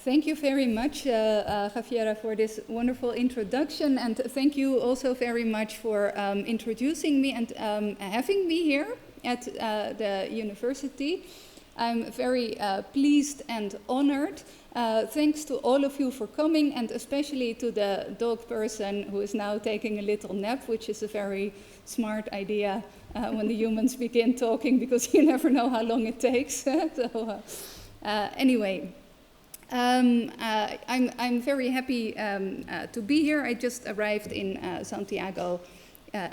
Thank you very much, Javiera, for this wonderful introduction, and thank you also very much for introducing me and having me here at the university. I'm very pleased and honored. Thanks to all of you for coming, and especially to the dog person who is now taking a little nap, which is a very smart idea when the humans begin talking, because you never know how long it takes. Anyway, I'm very happy to be here. I just arrived in Santiago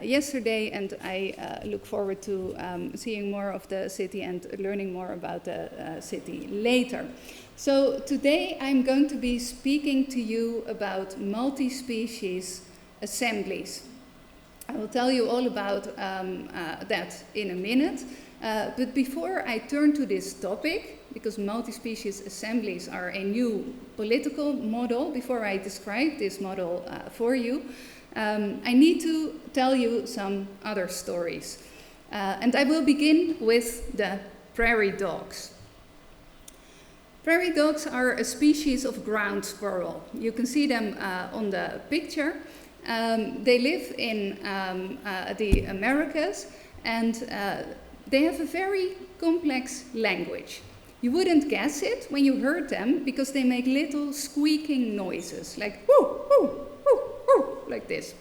yesterday, and I look forward to seeing more of the city and learning more about the city later. So today I'm going to be speaking to you about multi-species assemblies. I will tell you all about that in a minute. But before I turn to this topic, because multi-species assemblies are a new political model, before I describe this model for you, I need to tell you some other stories. And I will begin with the prairie dogs. Prairie dogs are a species of ground squirrel. You can see them on the picture. They live in the Americas, and they have a very complex language. You wouldn't guess it when you heard them, because they make little squeaking noises, like whoo, whoo, whoo, whoo, like this.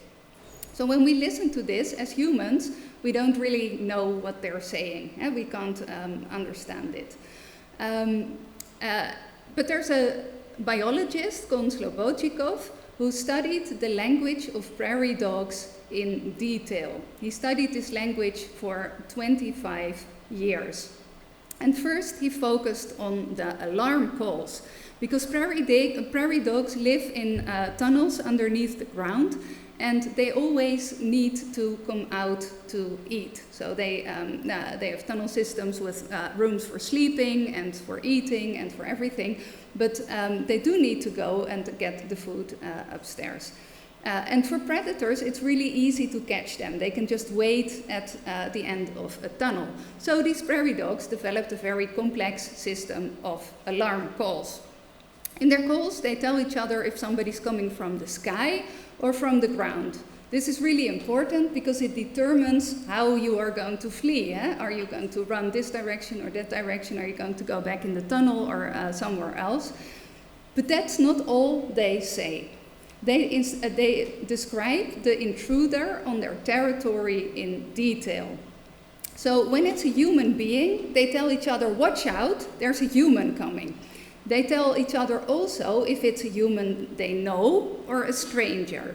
So when we listen to this as humans, we don't really know what they're saying. We can't understand it. But there's a biologist, Kon Slobodchikov, who studied the language of prairie dogs in detail. He studied this language for 25 years. And first he focused on the alarm calls, because prairie dogs live in tunnels underneath the ground, and they always need to come out to eat. So they have tunnel systems with rooms for sleeping and for eating and for everything, but they do need to go and get the food upstairs. And for predators, it's really easy to catch them. They can just wait at the end of a tunnel. So these prairie dogs developed a very complex system of alarm calls. In their calls, they tell each other if somebody's coming from the sky or from the ground. This is really important because it determines how you are going to flee. Are you going to run this direction or that direction? Are you going to go back in the tunnel or somewhere else? But that's not all they say. They describe the intruder on their territory in detail. So when it's a human being, they tell each other, watch out, there's a human coming. They tell each other also if it's a human they know or a stranger.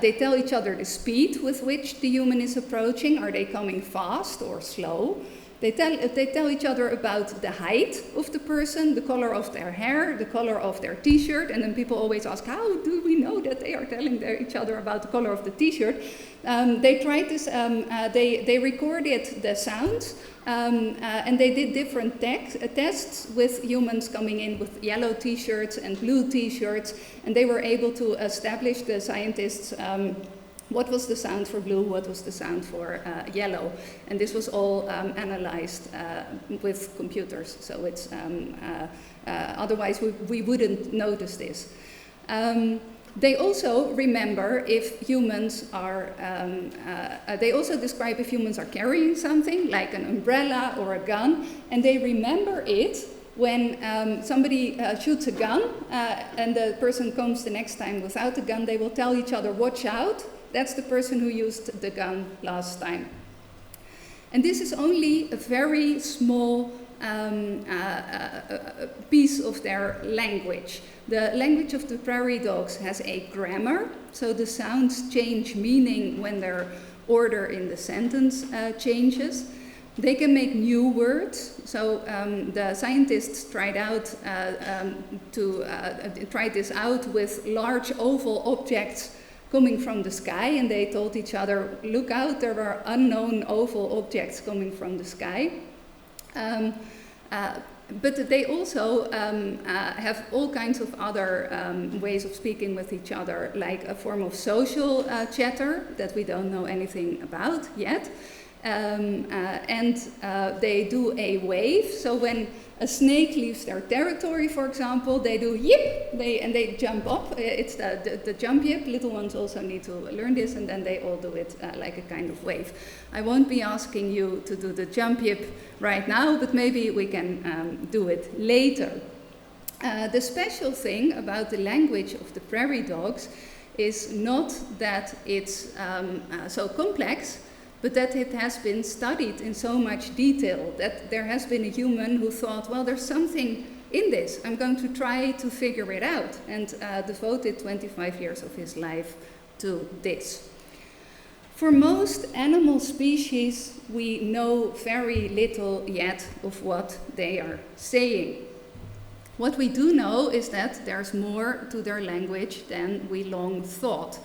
They tell each other the speed with which the human is approaching. Are they coming fast or slow? They tell each other about the height of the person, the color of their hair, the color of their t-shirt, and then people always ask, how do we know that they are telling each other about the color of the t-shirt? They tried this, they recorded the sounds, and they did different tests with humans coming in with yellow t-shirts and blue t-shirts, and they were able to establish, the scientists, what was the sound for blue, what was the sound for yellow. And this was all analyzed with computers, so it's otherwise we wouldn't notice this. They also remember if humans are, they also describe if humans are carrying something, like an umbrella or a gun, and they remember it when somebody shoots a gun and the person comes the next time without a gun. They will tell each other, watch out, that's the person who used the gun last time. And this is only a very small piece of their language. The language of the prairie dogs has a grammar, so the sounds change meaning when their order in the sentence changes. They can make new words, so the scientists tried this out with large oval objects coming from the sky, and they told each other, look out, there are unknown oval objects coming from the sky. But they also have all kinds of other ways of speaking with each other, like a form of social chatter that we don't know anything about yet. and they do a wave. So when a snake leaves their territory, for example, they do yip, and they jump up. It's the jump yip. Little ones also need to learn this, and then they all do it like a kind of wave. I won't be asking you to do the jump yip right now, but maybe we can do it later. The special thing about the language of the prairie dogs is not that it's so complex, but that it has been studied in so much detail, that there has been a human who thought, well, there's something in this. I'm going to try to figure it out, and devoted 25 years of his life to this. For most animal species, we know very little yet of what they are saying. What we do know is that there's more to their language than we long thought.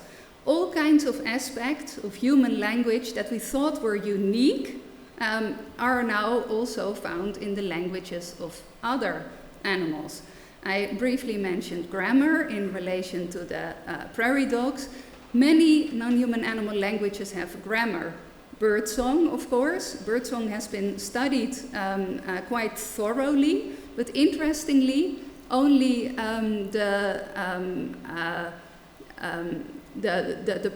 All kinds of aspects of human language that we thought were unique are now also found in the languages of other animals. I briefly mentioned grammar in relation to the prairie dogs. Many non-human animal languages have grammar. Birdsong, of course. Birdsong has been studied quite thoroughly, but interestingly, only the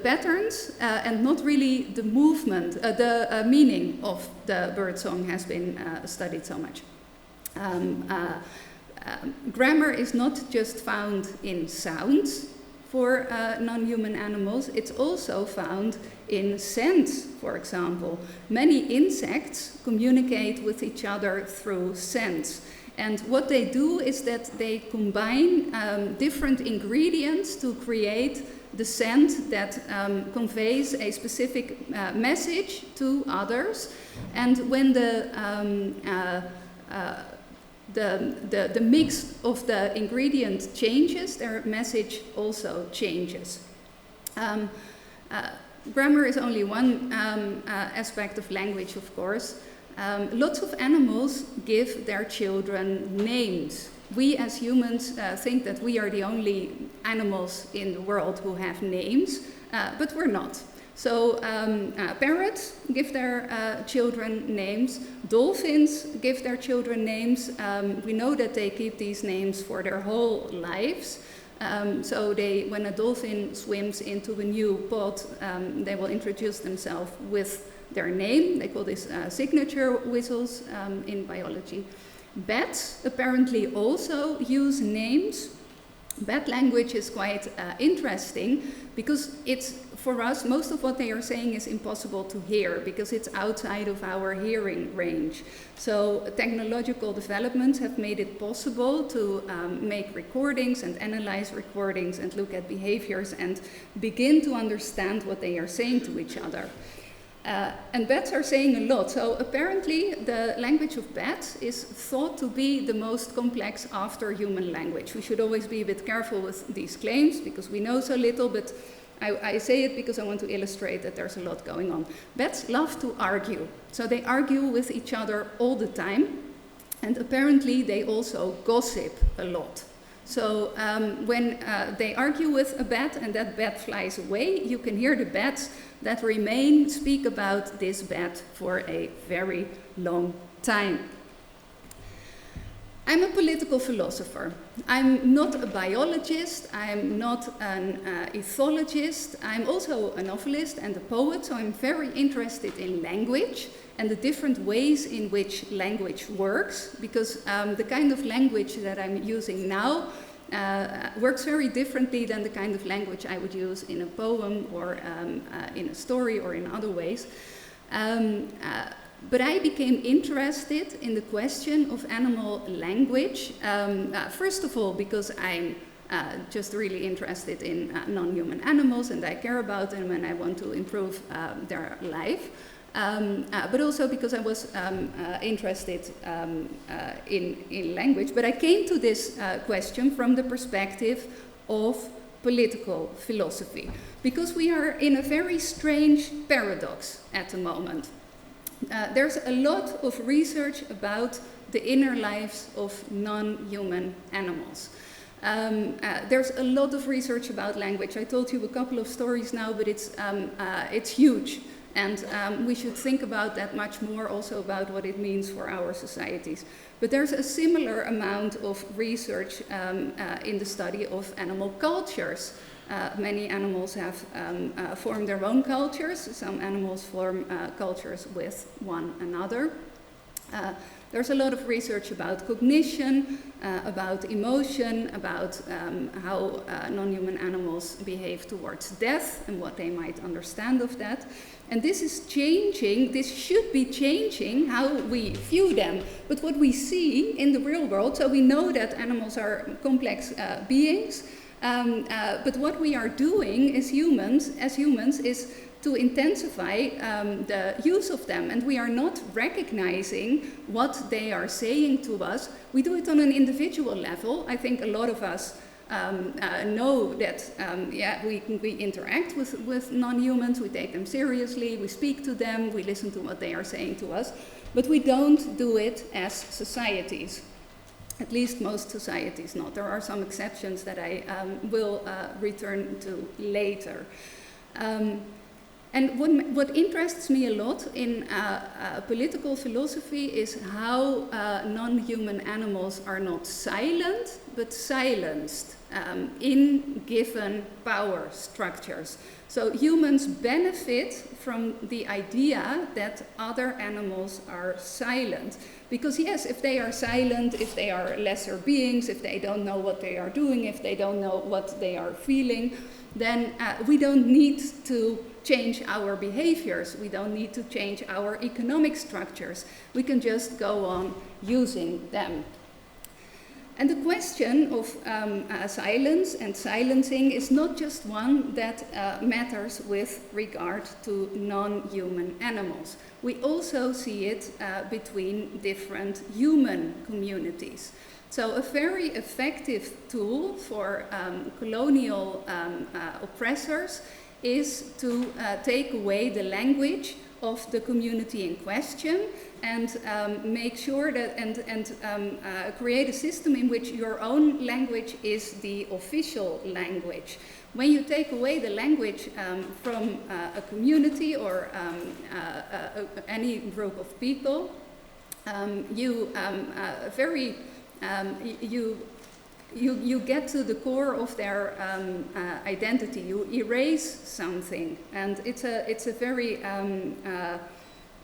patterns and not really the movement, the meaning of the birdsong has been studied so much. Grammar is not just found in sounds for non-human animals, it's also found in scents, for example. Many insects communicate with each other through scents. And what they do is that they combine different ingredients to create the scent that conveys a specific message to others. And when the mix of the ingredient changes, their message also changes. Grammar is only one aspect of language, of course. Lots of animals give their children names. We as humans think that we are the only animals in the world who have names, but we're not. So parrots give their children names. Dolphins give their children names. We know that they keep these names for their whole lives. So when a dolphin swims into a new pond, they will introduce themselves with their name. They call this signature whistles in biology. Bats apparently also use names. Bat language is quite interesting because it's, for us, most of what they are saying is impossible to hear because it's outside of our hearing range. So technological developments have made it possible to make recordings and analyze recordings and look at behaviors and begin to understand what they are saying to each other. And bats are saying a lot. So apparently the language of bats is thought to be the most complex after human language. We should always be a bit careful with these claims because we know so little, but I say it because I want to illustrate that there's a lot going on. Bats love to argue. So they argue with each other all the time. And apparently they also gossip a lot. So when they argue with a bat and that bat flies away, you can hear the bats that remain speak about this bat for a very long time. I'm a political philosopher. I'm not a biologist, I'm not an ethologist, I'm also a novelist and a poet, so I'm very interested in language and the different ways in which language works, because the kind of language that I'm using now works very differently than the kind of language I would use in a poem or in a story or in other ways. But I became interested in the question of animal language, first of all because I'm just really interested in non-human animals and I care about them and I want to improve their life. But also because I was interested in language. But I came to this question from the perspective of political philosophy, because we are in a very strange paradox at the moment. There's a lot of research about the inner lives of non-human animals. There's a lot of research about language. I told you a couple of stories now, but it's huge. And we should think about that much more, also about what it means for our societies. But there's a similar amount of research in the study of animal cultures. Many animals have formed their own cultures. Some animals form cultures with one another. There's a lot of research about cognition, about emotion, about how non-human animals behave towards death and what they might understand of that. And this is changing, this should be changing how we view them. But what we see in the real world, so we know that animals are complex beings, but what we are doing as humans is to intensify the use of them, and we are not recognizing what they are saying to us. We do it on an individual level. I think a lot of us know that we interact with non-humans, we take them seriously, we speak to them, we listen to what they are saying to us, but we don't do it as societies. At least most societies not. There are some exceptions that I will return to later. And what interests me a lot in political philosophy is how non-human animals are not silent, but silenced in given power structures. So humans benefit from the idea that other animals are silent. Because yes, if they are silent, if they are lesser beings, if they don't know what they are doing, if they don't know what they are feeling, then we don't need to change our behaviors. We don't need to change our economic structures. We can just go on using them. And the question of silence and silencing is not just one that matters with regard to non-human animals. We also see it between different human communities. So a very effective tool for colonial oppressors is to take away the language of the community in question and make sure that and create a system in which your own language is the official language. When you take away the language from a community or any group of people, you get to the core of their identity. You erase something, and it's a very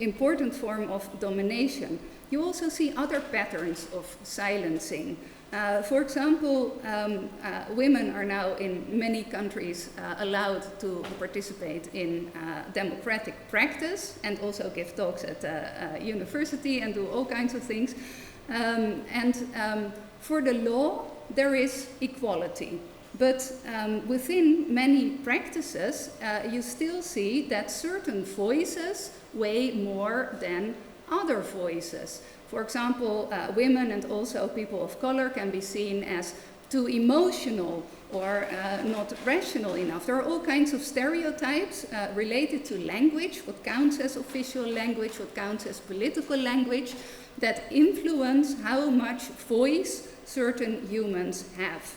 important form of domination. You also see other patterns of silencing. For example, women are now in many countries allowed to participate in democratic practice and also give talks at university and do all kinds of things. For the law, there is equality. But within many practices, you still see that certain voices weigh more than other voices. For example, women and also people of color can be seen as too emotional or not rational enough. There are all kinds of stereotypes related to language, what counts as official language, what counts as political language, that influence how much voice certain humans have.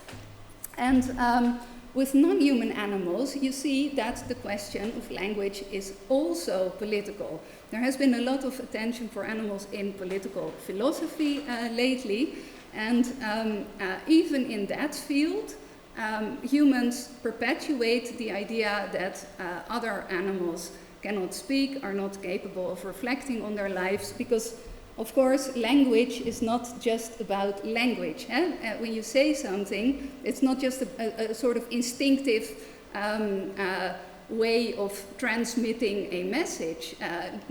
And with non-human animals, you see that the question of language is also political. There has been a lot of attention for animals in political philosophy lately, and even in that field, humans perpetuate the idea that other animals cannot speak, are not capable of reflecting on their lives, because of course, language is not just about language. When you say something, it's not just a sort of instinctive way of transmitting a message.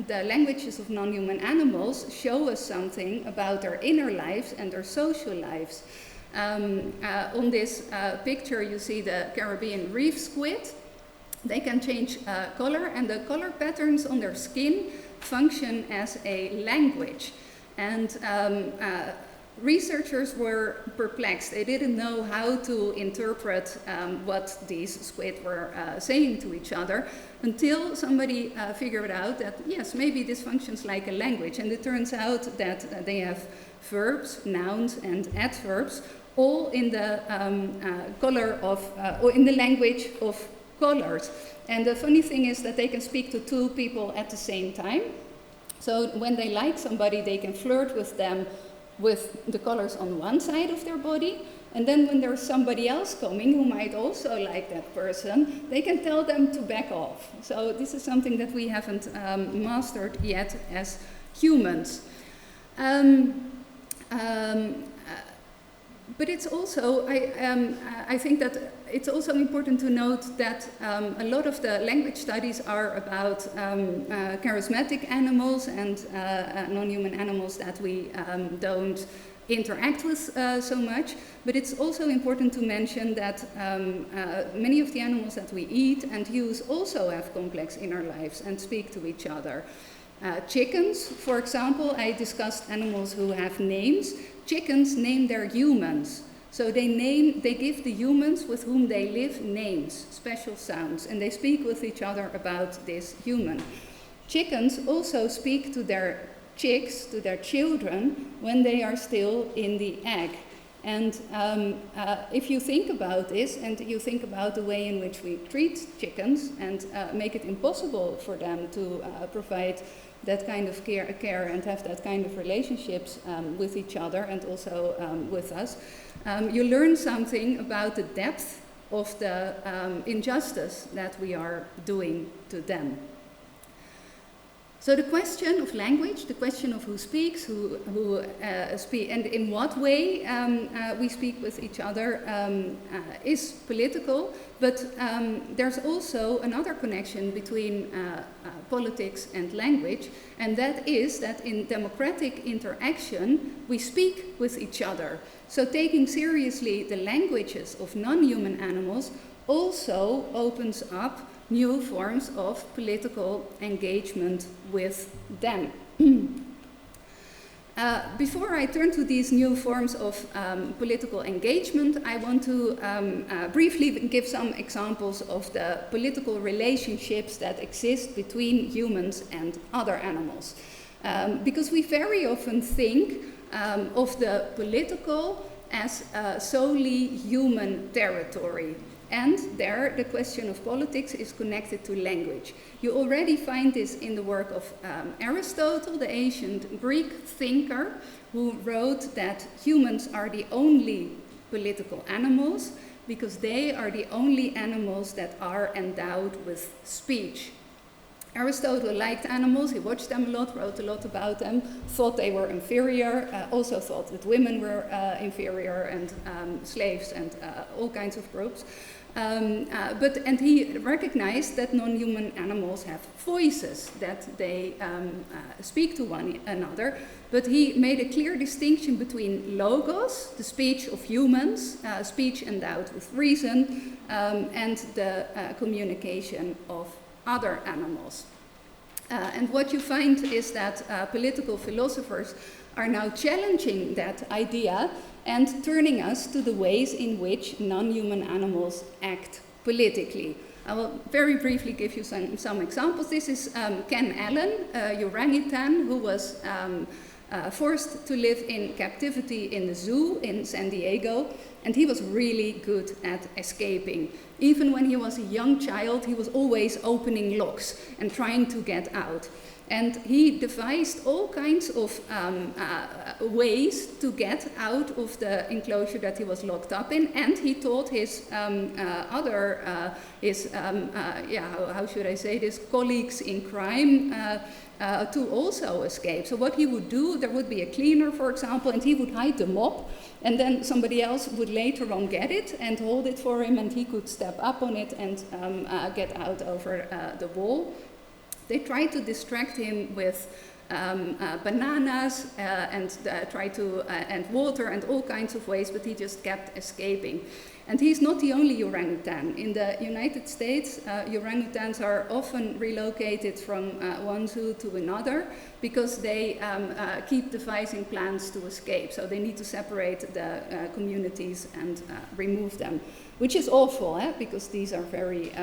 The languages of non-human animals show us something about their inner lives and their social lives. On this picture, you see the Caribbean reef squid. They can change color, and the color patterns on their skin function as a language. And researchers were perplexed. They didn't know how to interpret what these squid were saying to each other until somebody figured out that, yes, maybe this functions like a language. And it turns out that they have verbs, nouns, and adverbs, all in the color of, or in the language of colors. And the funny thing is that they can speak to two people at the same time. So when they like somebody, they can flirt with them with the colors on one side of their body. And then when there's somebody else coming who might also like that person, they can tell them to back off. So this is something that we haven't mastered yet as humans. But it's also, I think that it's also important to note that a lot of the language studies are about charismatic animals and non-human animals that we don't interact with so much. But it's also important to mention that many of the animals that we eat and use also have complex inner lives and speak to each other. Chickens, for example, I discussed animals who have names. Chickens name their humans. So they give the humans with whom they live names, special sounds, and they speak with each other about this human. Chickens also speak to their chicks, to their children, when they are still in the egg. And if you think about this, and you think about the way in which we treat chickens and make it impossible for them to provide that kind of care and have that kind of relationships with each other and also with us, you learn something about the depth of the injustice that we are doing to them. So the question of language, the question of who speaks, who speak, and in what way we speak with each other is political, but there's also another connection between politics and language, and that is that in democratic interaction we speak with each other. So taking seriously the languages of non-human animals also opens up new forms of political engagement with them. Before I turn to these new forms of political engagement, I want to briefly give some examples of the political relationships that exist between humans and other animals. Because we very often think of the political as solely human territory. And there, the question of politics is connected to language. You already find this in the work of Aristotle, the ancient Greek thinker, who wrote that humans are the only political animals because they are the only animals that are endowed with speech. Aristotle liked animals, he watched them a lot, wrote a lot about them, thought they were inferior, also thought that women were inferior and slaves and all kinds of groups. And he recognized that non-human animals have voices, that they speak to one another, but he made a clear distinction between logos, the speech of humans, speech endowed with reason, and the communication of other animals. And what you find is that political philosophers are now challenging that idea and turning us to the ways in which non-human animals act politically. I will very briefly give you some examples. This is Ken Allen, a orangutan who was forced to live in captivity in the zoo in San Diego, and he was really good at escaping. Even when he was a young child, he was always opening locks and trying to get out. And he devised all kinds of ways to get out of the enclosure that he was locked up in, and he taught his colleagues in crime to also escape. So what he would do, there would be a cleaner, for example, and he would hide the mop, and then somebody else would later on get it and hold it for him, and he could step up on it and get out over the wall. They tried to distract him with bananas and water and all kinds of ways, but he just kept escaping. And he's not the only orangutan. In the United States, orangutans are often relocated from one zoo to another because they keep devising plans to escape. So they need to separate the communities and remove them, which is awful, because these are very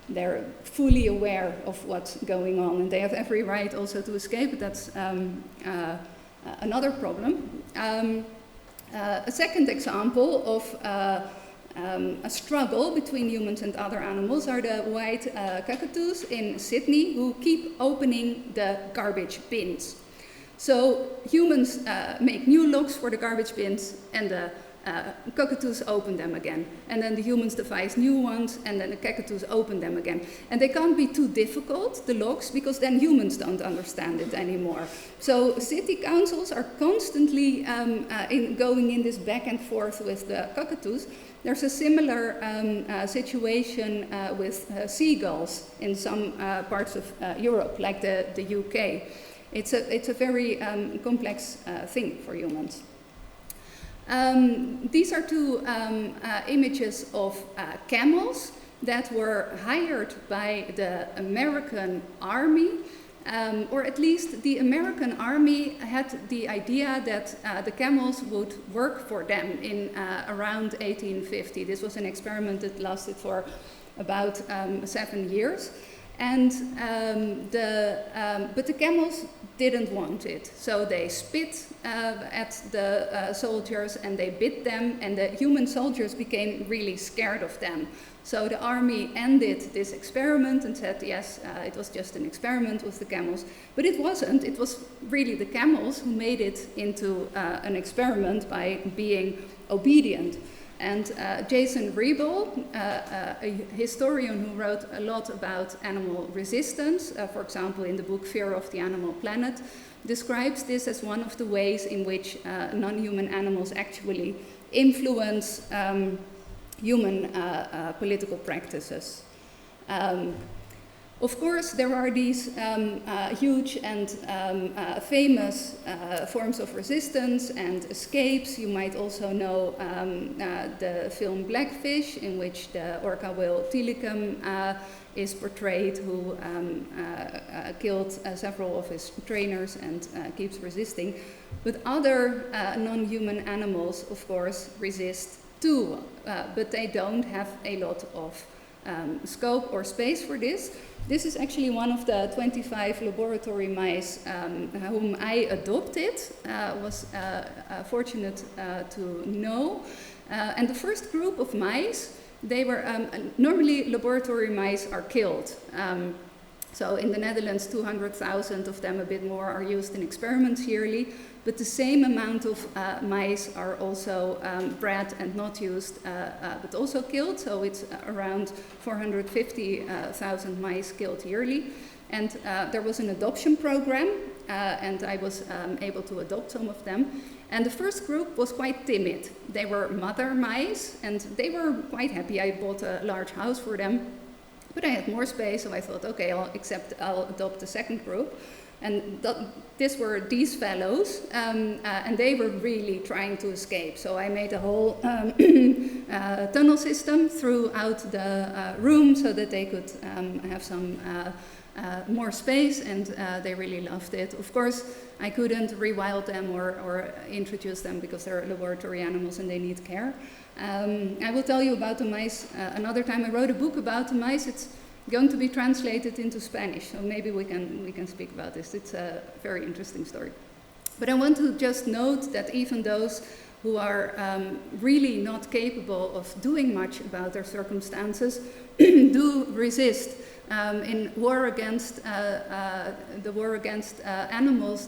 they're fully aware of what's going on, and they have every right also to escape, but that's another problem. A second example of a struggle between humans and other animals are the white cockatoos in Sydney who keep opening the garbage bins. So humans make new locks for the garbage bins, and the cockatoos open them again. And then the humans devise new ones, and then the cockatoos open them again. And they can't be too difficult, the locks, because then humans don't understand it anymore. So city councils are constantly going in this back and forth with the cockatoos. There's a similar situation with seagulls in some parts of Europe, like the UK. It's a very complex thing for humans. These are two images of camels that were hired by the American Army, or at least the American Army had the idea that the camels would work for them in around 1850. This was an experiment that lasted for about 7 years. And but the camels didn't want it, so they spit at the soldiers and they bit them, and the human soldiers became really scared of them. So the army ended this experiment and said, yes, it was just an experiment with the camels, but it wasn't. It was really the camels who made it into an experiment by being obedient. And Jason Rebel, a historian who wrote a lot about animal resistance, for example in the book Fear of the Animal Planet, describes this as one of the ways in which non-human animals actually influence human political practices. Of course, there are these huge and famous forms of resistance and escapes. You might also know the film Blackfish, in which the orca whale Tilikum is portrayed, who killed several of his trainers and keeps resisting. But other non-human animals, of course, resist too, but they don't have a lot of scope or space for this. This is actually one of the 25 laboratory mice whom I adopted, was fortunate to know. And the first group of mice, they were, normally laboratory mice are killed. So in the Netherlands, 200,000 of them, a bit more, are used in experiments yearly. But the same amount of mice are also bred and not used, but also killed. So it's around 450,000 mice killed yearly. And there was an adoption program, and I was able to adopt some of them. And the first group was quite timid. They were mother mice, and they were quite happy. I bought a large house for them, but I had more space, so I thought, okay, I'll adopt the second group. And these were these fellows, and they were really trying to escape. So I made a whole tunnel system throughout the room so that they could have some more space, and they really loved it. Of course, I couldn't rewild them or introduce them because they're laboratory animals and they need care. I will tell you about the mice another time. I wrote a book about the mice. It's going to be translated into Spanish, so maybe we can speak about this. It's a very interesting story. But I want to just note that even those who are really not capable of doing much about their circumstances do resist. In war against animals,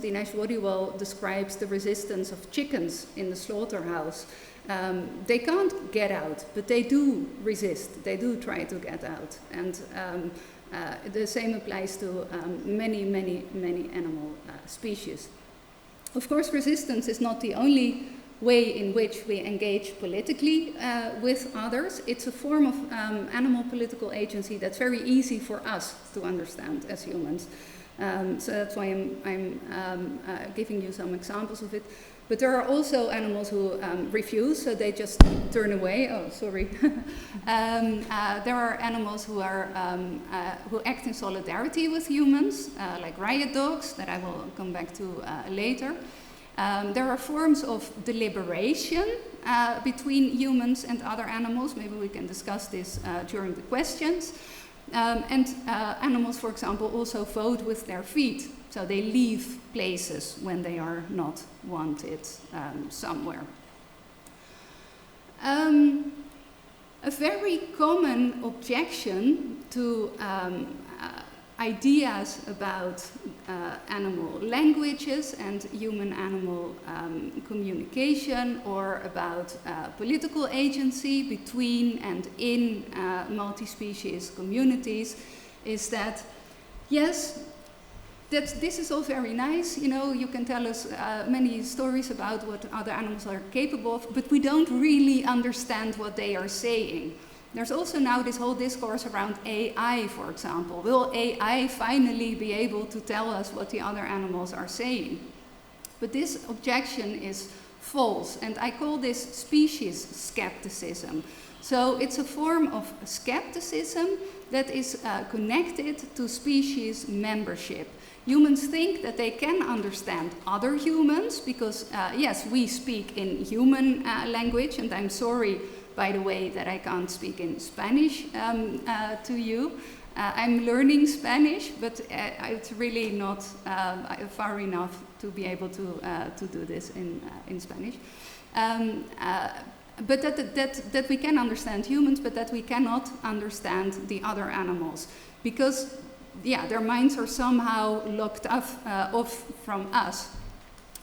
Dinesh Wodiwal describes the resistance of chickens in the slaughterhouse. They can't get out, but they do resist. They do try to get out. And the same applies to many animal species. Of course, resistance is not the only way in which we engage politically with others. It's a form of animal political agency that's very easy for us to understand as humans. So that's why I'm giving you some examples of it. But there are also animals who refuse, so they just turn away. Oh, sorry. There are animals who act in solidarity with humans, like riot dogs, that I will come back to later. There are forms of deliberation between humans and other animals. Maybe we can discuss this during the questions. And animals, for example, also vote with their feet. So they leave places when they are not wanted somewhere. A very common objection to ideas about animal languages and human-animal communication, or about political agency between and in multi-species communities, is that, yes, that this is all very nice, you know, you can tell us many stories about what other animals are capable of, but we don't really understand what they are saying. There's also now this whole discourse around AI, for example. Will AI finally be able to tell us what the other animals are saying? But this objection is false, and I call this species skepticism. So it's a form of skepticism that is connected to species membership. Humans think that they can understand other humans because, yes, we speak in human language, and I'm sorry, by the way, that I can't speak in Spanish to you. I'm learning Spanish, but it's really not far enough to be able to do this in Spanish. But that we can understand humans, but that we cannot understand the other animals, because, yeah, their minds are somehow locked off from us.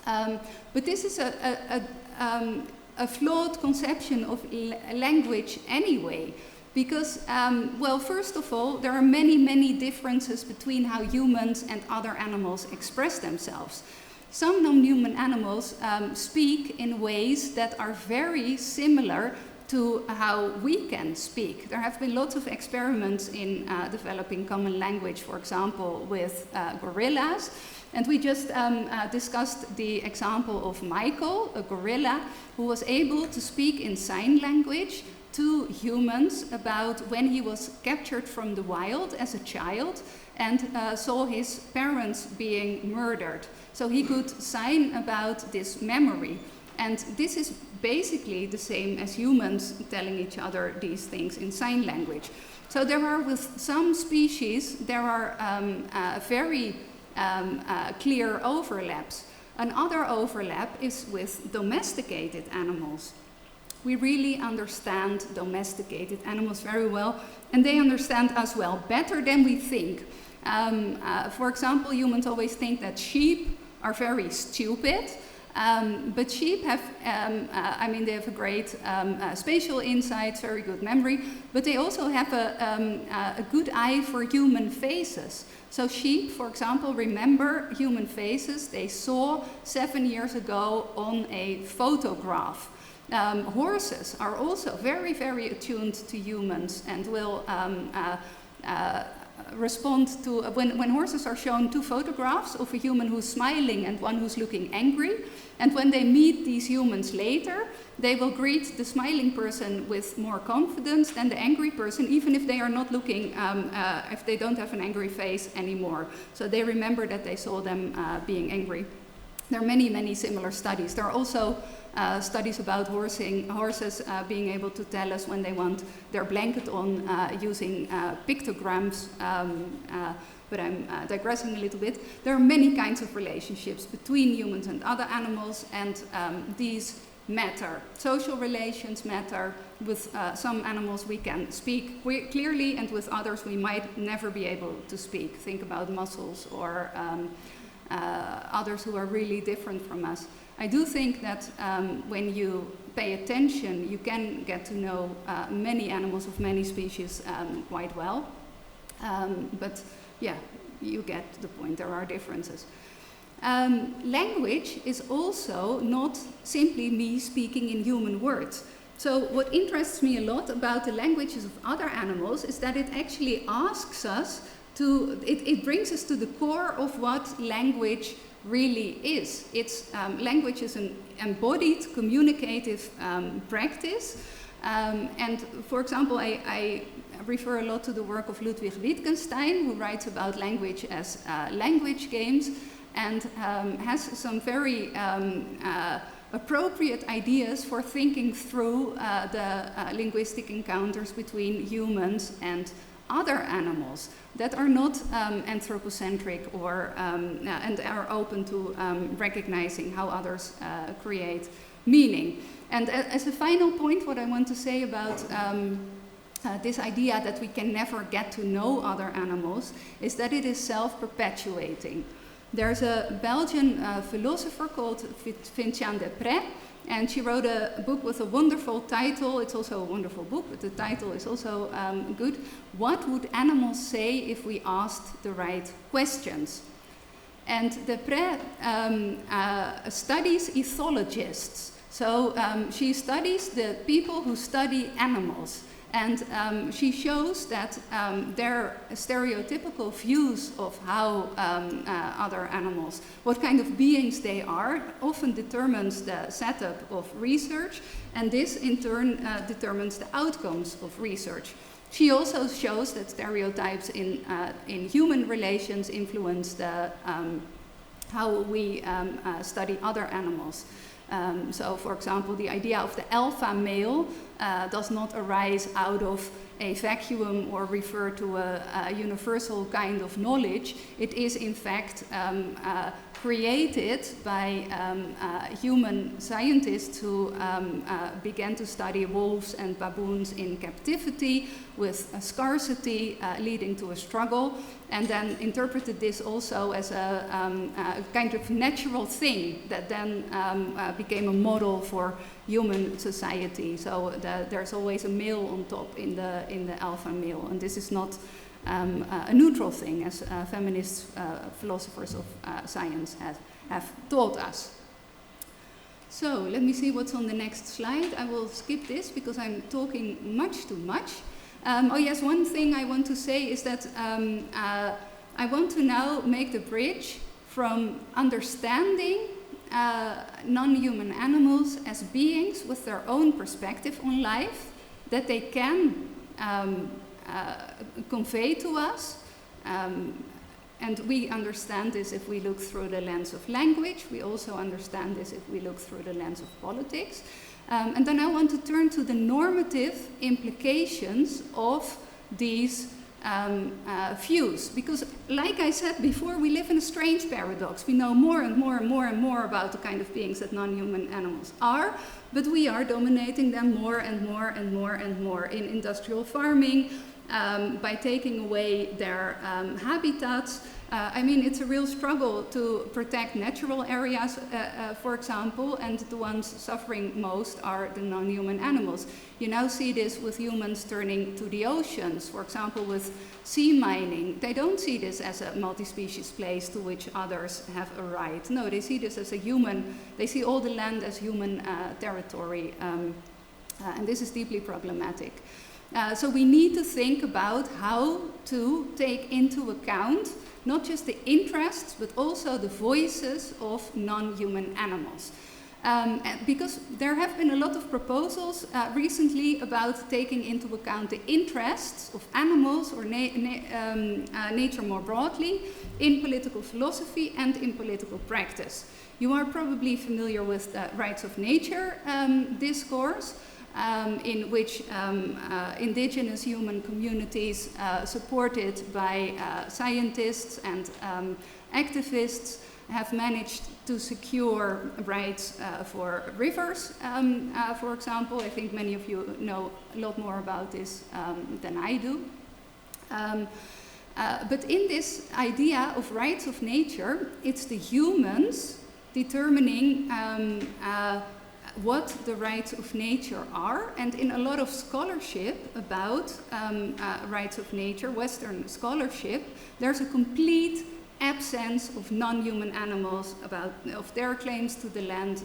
But this is a flawed conception of language anyway, because, well, first of all, there are many, many differences between how humans and other animals express themselves. Some non-human animals speak in ways that are very similar to how we can speak. There have been lots of experiments in developing common language, for example, with gorillas. And we just discussed the example of Michael, a gorilla, who was able to speak in sign language to humans about when he was captured from the wild as a child and saw his parents being murdered. So he could sign about this memory. And this is basically the same as humans telling each other these things in sign language. So there are, with some species, there are very clear overlaps. Another overlap is with domesticated animals. We really understand domesticated animals very well, and they understand us well, better than we think. For example, humans always think that sheep are very stupid, but sheep have, they have a great spatial insight, very good memory, but they also have a good eye for human faces. So sheep, for example, remember human faces they saw 7 years ago on a photograph. Horses are also very, very attuned to humans and will respond to, when horses are shown two photographs of a human who's smiling and one who's looking angry, and when they meet these humans later, they will greet the smiling person with more confidence than the angry person, even if they are not looking, if they don't have an angry face anymore. So they remember that they saw them being angry. There are many, many similar studies. There are also studies about horses being able to tell us when they want their blanket on using pictograms, but I'm digressing a little bit. There are many kinds of relationships between humans and other animals, and these matter. Social relations matter. With some animals we can speak clearly, and with others we might never be able to speak. Think about mussels or others who are really different from us. I do think that when you pay attention, you can get to know many animals of many species quite well. But yeah, you get the point, there are differences. Language is also not simply me speaking in human words. So what interests me a lot about the languages of other animals is that it actually asks us to, it brings us to the core of what language really is. Language is an embodied communicative practice. And for example, I refer a lot to the work of Ludwig Wittgenstein, who writes about language as language games, and has some very appropriate ideas for thinking through the linguistic encounters between humans and other animals that are not anthropocentric or and are open to recognizing how others create meaning. And as a final point, what I want to say about this idea that we can never get to know other animals is that it is self-perpetuating. There's a Belgian philosopher called Vinciane Desprez, and she wrote a book with a wonderful title. It's also a wonderful book, but the title is also good. What would animals say if we asked the right questions? And Desprez studies ethologists. So she studies the people who study animals. And she shows that their stereotypical views of how other animals, what kind of beings they are, often determines the setup of research, and this in turn determines the outcomes of research. She also shows that stereotypes in human relations influence how we study other animals. So, for example, the idea of the alpha male does not arise out of a vacuum or refer to a universal kind of knowledge. It is, in fact, created by human scientists who began to study wolves and baboons in captivity with a scarcity leading to a struggle, and then interpreted this also as a kind of natural thing that then became a model for human society. So there's always a male on top in the alpha male, and this is not a neutral thing, as feminist philosophers of science have taught us. So let me see what's on the next slide. I will skip this because I'm talking much too much. Oh yes, one thing I want to say is that I want to now make the bridge from understanding non-human animals as beings with their own perspective on life that they can convey to us. And we understand this if we look through the lens of language. We also understand this if we look through the lens of politics. And then I want to turn to the normative implications of these views. Because, like I said before, we live in a strange paradox. We know more and more and more and more about the kind of beings that non-human animals are, but we are dominating them more and more and more and more in industrial farming, by taking away their habitats. I mean, it's a real struggle to protect natural areas, for example, and the ones suffering most are the non-human animals. You now see this with humans turning to the oceans, for example, with sea mining. They don't see this as a multi-species place to which others have a right. No, they see this as a human, they see all the land as human territory, and this is deeply problematic. So we need to think about how to take into account not just the interests, but also the voices of non-human animals. Because there have been a lot of proposals recently about taking into account the interests of animals or nature more broadly in political philosophy and in political practice. You are probably familiar with the rights of nature discourse, in which indigenous human communities supported by scientists and activists have managed to secure rights for rivers, for example. I think many of you know a lot more about this than I do. But in this idea of rights of nature, it's the humans determining what the rights of nature are, and in a lot of scholarship about rights of nature, Western scholarship, there's a complete absence of non-human animals, of their claims to the land,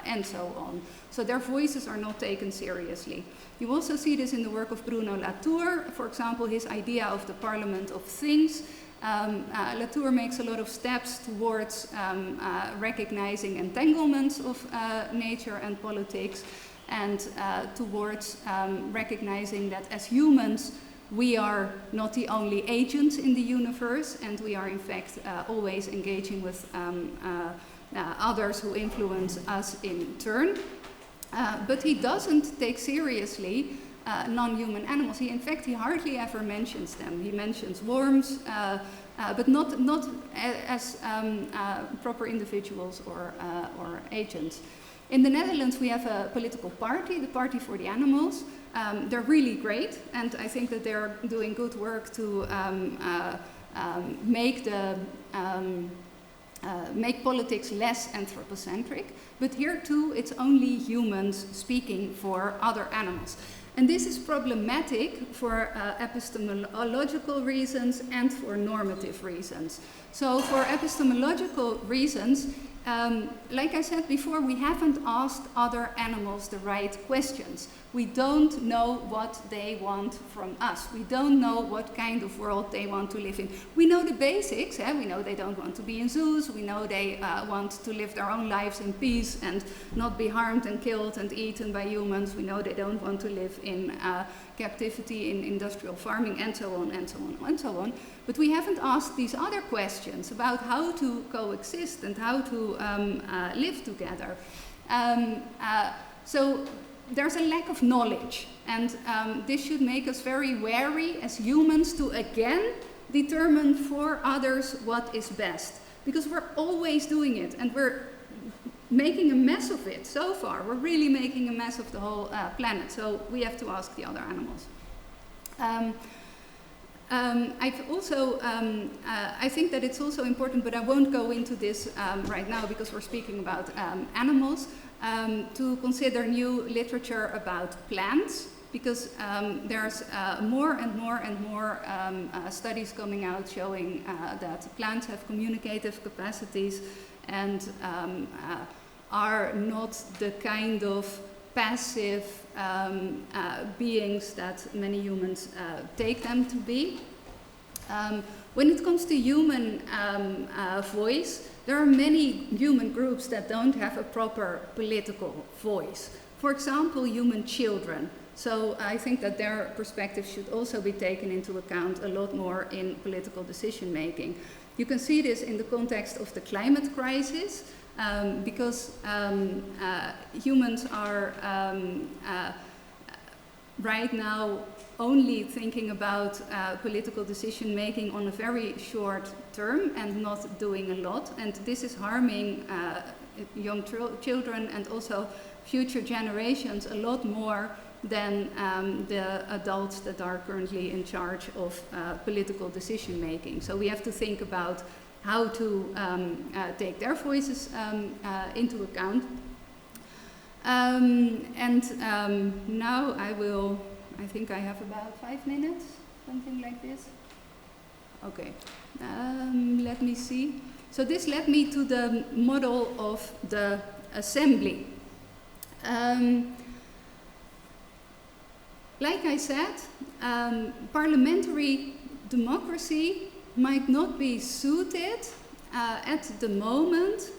and so on. So their voices are not taken seriously. You also see this in the work of Bruno Latour, for example, his idea of the Parliament of Things. Latour makes a lot of steps towards recognizing entanglements of nature and politics, and towards recognizing that as humans we are not the only agents in the universe, and we are in fact always engaging with others who influence us in turn. But he doesn't take seriously non-human animals. In fact, he hardly ever mentions them. He mentions worms, but not as proper individuals or agents. In the Netherlands, we have a political party, the Party for the Animals. They're really great, and I think that they're doing good work to make politics less anthropocentric. But here too, it's only humans speaking for other animals. And this is problematic for epistemological reasons and for normative reasons. So for epistemological reasons, like I said before, we haven't asked other animals the right questions. We don't know what they want from us. We don't know what kind of world they want to live in. We know the basics. We know they don't want to be in zoos. We know they want to live their own lives in peace and not be harmed and killed and eaten by humans. We know they don't want to live in captivity in industrial farming, and so on, and so on, and so on. But we haven't asked these other questions about how to coexist and how to live together. So there's a lack of knowledge, and this should make us very wary as humans to again determine for others what is best, because we're always doing it, and we're making a mess of it so far. We're really making a mess of the whole planet, so we have to ask the other animals. I think that it's also important, but I won't go into this right now because we're speaking about animals, to consider new literature about plants, because there's more and more studies coming out showing that plants have communicative capacities and are not the kind of passive beings that many humans take them to be. When it comes to human voice, there are many human groups that don't have a proper political voice. For example, human children. So I think that their perspective should also be taken into account a lot more in political decision making. You can see this in the context of the climate crisis, because humans are right now only thinking about political decision making on a very short term and not doing a lot, and this is harming young children and also future generations a lot more than the adults that are currently in charge of political decision making. So we have to think about how to take their voices into account. Now I think I have about 5 minutes, something like this. Okay, let me see. So this led me to the model of the assembly. Like I said, parliamentary democracy might not be suited at the moment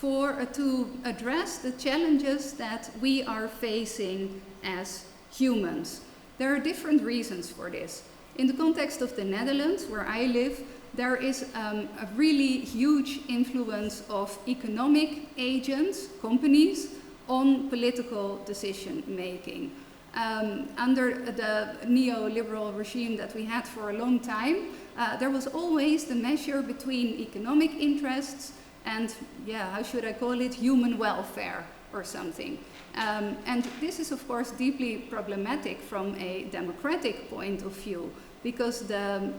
to address the challenges that we are facing as humans. There are different reasons for this. In the context of the Netherlands, where I live, there is a really huge influence of economic agents, companies, on political decision making. Under the neoliberal regime that we had for a long time, there was always the measure between economic interests and, how should I call it, human welfare or something. And this is, of course, deeply problematic from a democratic point of view, because the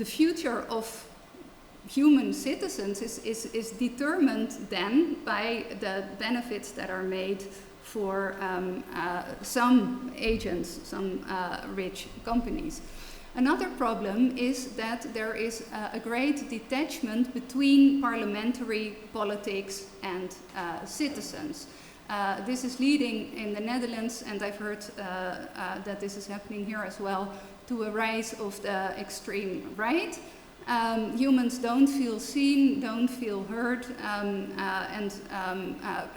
future of human citizens is determined then by the benefits that are made for some agents, some rich companies. Another problem is that there is a great detachment between parliamentary politics and citizens. This is leading in the Netherlands, and I've heard that this is happening here as well, to a rise of the extreme right. Humans don't feel seen, don't feel heard, and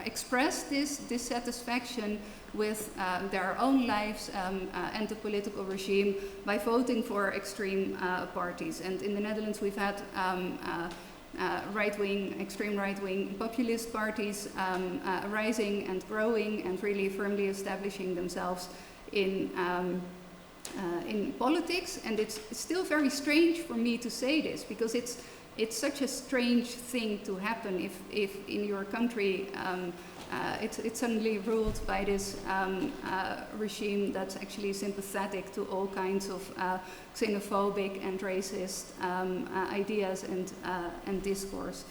express this dissatisfaction with their own lives and the political regime by voting for extreme parties. And in the Netherlands, we've had extreme right-wing populist parties rising and growing and really firmly establishing themselves in politics. And it's still very strange for me to say this, because it's such a strange thing to happen if in your country it's suddenly ruled by this regime that's actually sympathetic to all kinds of xenophobic and racist ideas and discourse.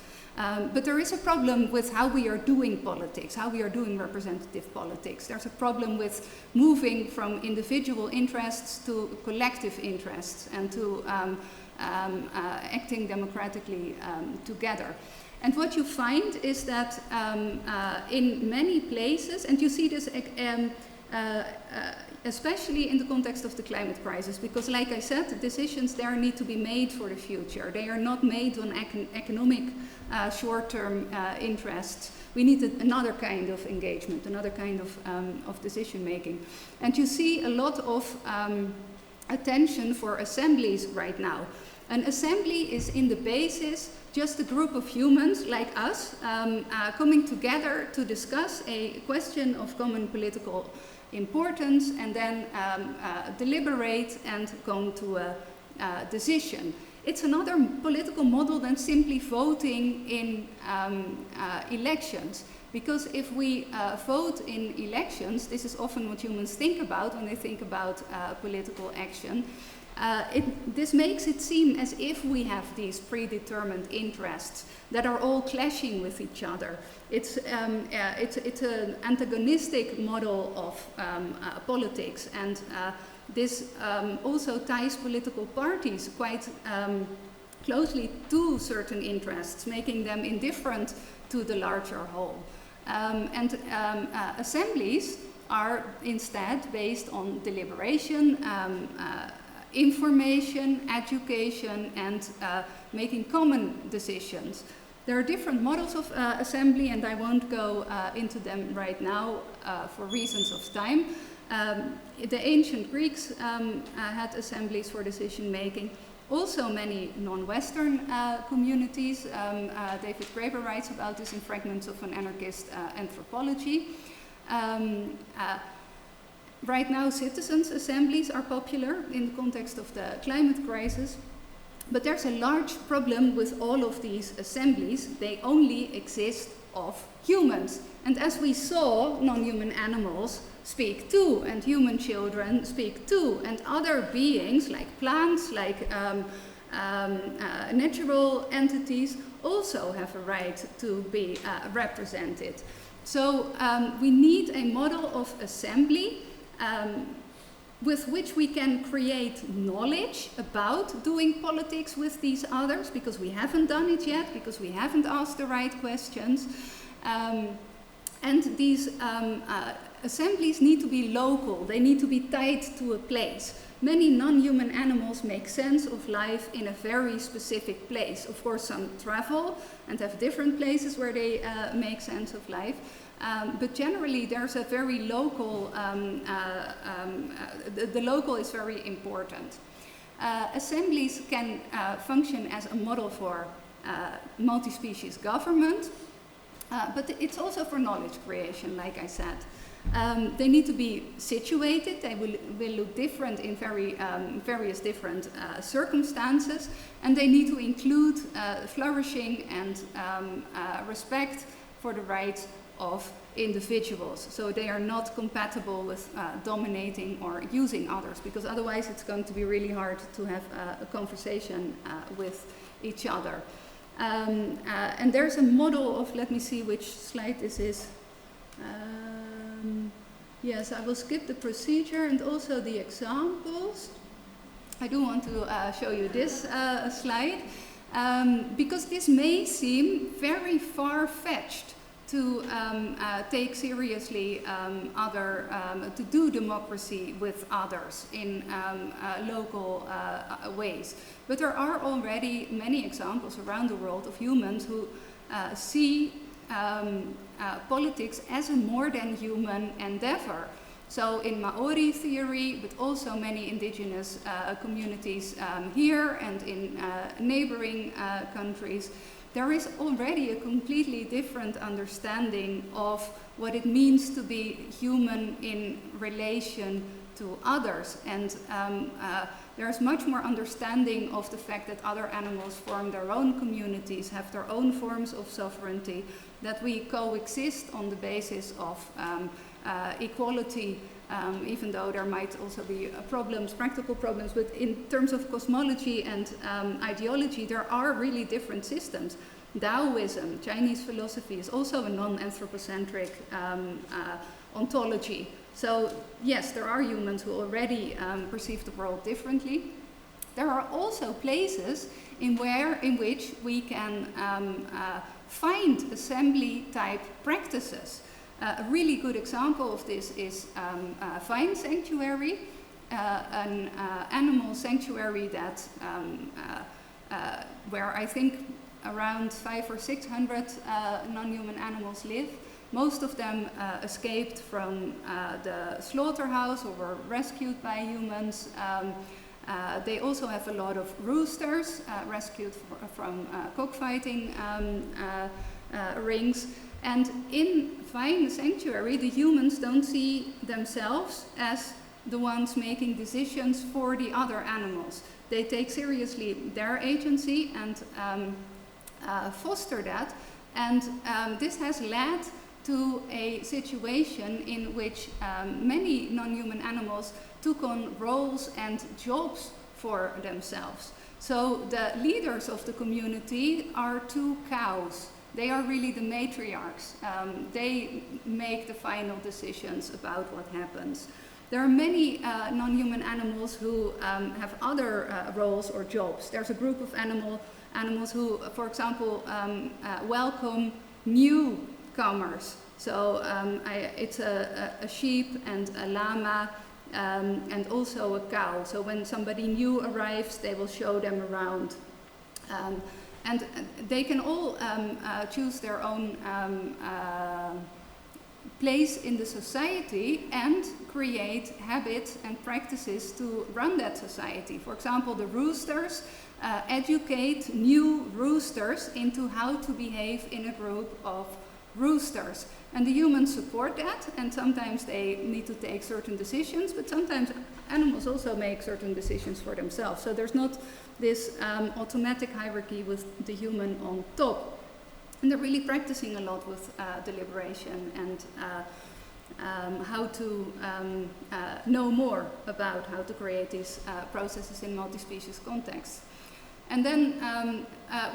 But there is a problem with how we are doing politics, how we are doing representative politics. There's a problem with moving from individual interests to collective interests and to acting democratically together. And what you find is that in many places, and you see this especially in the context of the climate crisis, because like I said, the decisions there need to be made for the future. They are not made on economic short-term interests. We need another kind of engagement, another kind of decision making. And you see a lot of attention for assemblies right now. An assembly is in the basis just a group of humans like us coming together to discuss a question of common political importance and then deliberate and come to a decision. It's another political model than simply voting in elections. Because if we vote in elections, this is often what humans think about when they think about political action. This makes it seem as if we have these predetermined interests that are all clashing with each other. It's an antagonistic model of politics, and this also ties political parties quite closely to certain interests, making them indifferent to the larger whole. Assemblies are instead based on deliberation, information, education, and making common decisions. There are different models of assembly, and I won't go into them right now for reasons of time. The ancient Greeks had assemblies for decision making. Also many non-Western communities. David Graeber writes about this in Fragments of an Anarchist Anthropology. Right now, citizens' assemblies are popular in the context of the climate crisis, but there's a large problem with all of these assemblies. They only exist of humans. And as we saw, non-human animals speak too, and human children speak too, and other beings like plants, like natural entities also have a right to be represented. So we need a model of assembly with which we can create knowledge about doing politics with these others, because we haven't done it yet, because we haven't asked the right questions. And these assemblies need to be local, they need to be tied to a place. Many non-human animals make sense of life in a very specific place. Of course, some travel and have different places where they make sense of life. But generally, there's a very local, the local is very important. Assemblies can function as a model for multi-species government, but it's also for knowledge creation, like I said. They need to be situated, they will look different in various different circumstances, and they need to include flourishing and respect for the rights of individuals. So they are not compatible with dominating or using others, because otherwise it's going to be really hard to have a conversation with each other. And there's a model of, let me see which slide this is. Yes, I will skip the procedure and also the examples. I do want to show you this slide, because this may seem very far-fetched to take seriously to do democracy with others in local ways. But there are already many examples around the world of humans who see politics as a more than human endeavor. So in Maori theory, but also many indigenous communities here and in neighboring countries, there is already a completely different understanding of what it means to be human in relation to others. And there's much more understanding of the fact that other animals form their own communities, have their own forms of sovereignty, that we coexist on the basis of equality, even though there might also be problems, practical problems. But in terms of cosmology and ideology, there are really different systems. Taoism, Chinese philosophy, is also a non-anthropocentric ontology. So yes, there are humans who already perceive the world differently. There are also places in which we can find assembly-type practices. A really good example of this is Vine Sanctuary, an animal sanctuary that where I think around 500 or 600 non-human animals live. Most of them escaped from the slaughterhouse or were rescued by humans. They also have a lot of roosters rescued from cockfighting rings. And in Vine Sanctuary, the humans don't see themselves as the ones making decisions for the other animals. They take seriously their agency and foster that. And this has led to a situation in which many non-human animals took on roles and jobs for themselves. So the leaders of the community are two cows. They are really the matriarchs. They make the final decisions about what happens. There are many non-human animals who have other roles or jobs. There's a group of animals who, for example, welcome newcomers. So it's a sheep and a llama and also a cow. So when somebody new arrives, they will show them around. And they can all choose their own place in the society and create habits and practices to run that society. For example, the roosters educate new roosters into how to behave in a group of roosters. And the humans support that, and sometimes they need to take certain decisions, but sometimes animals also make certain decisions for themselves. So there's not this automatic hierarchy with the human on top. And they're really practicing a lot with deliberation and how to know more about how to create these processes in multi-species contexts. And then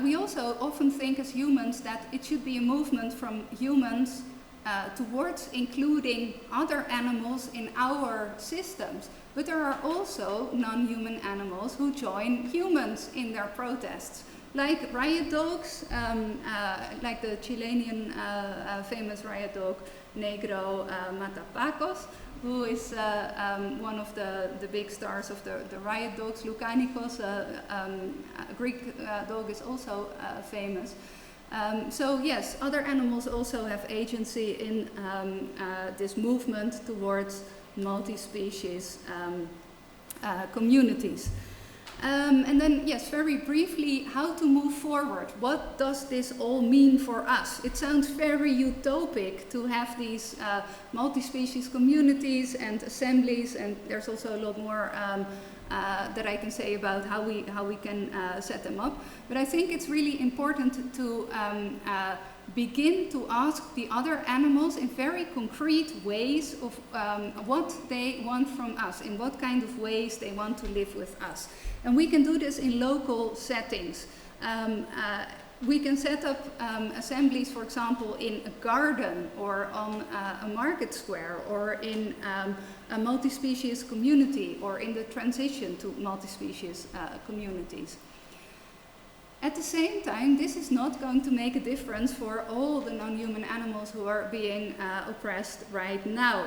we also often think as humans that it should be a movement from humans towards including other animals in our systems. But there are also non-human animals who join humans in their protests, like riot dogs, like the Chilean famous riot dog Negro Matapacos, who is one of the big stars of the riot dogs. Lucanicos, a Greek dog, is also famous. So yes, other animals also have agency in this movement towards multi-species communities. And then, yes, very briefly, how to move forward. What does this all mean for us? It sounds very utopic to have these multi-species communities and assemblies, and there's also a lot more that I can say about how we can set them up. But I think it's really important to begin to ask the other animals in very concrete ways of what they want from us, in what kind of ways they want to live with us. And we can do this in local settings. We can set up assemblies, for example, in a garden or on a market square or in a multi-species community or in the transition to multi-species communities. At the same time, this is not going to make a difference for all the non-human animals who are being oppressed right now.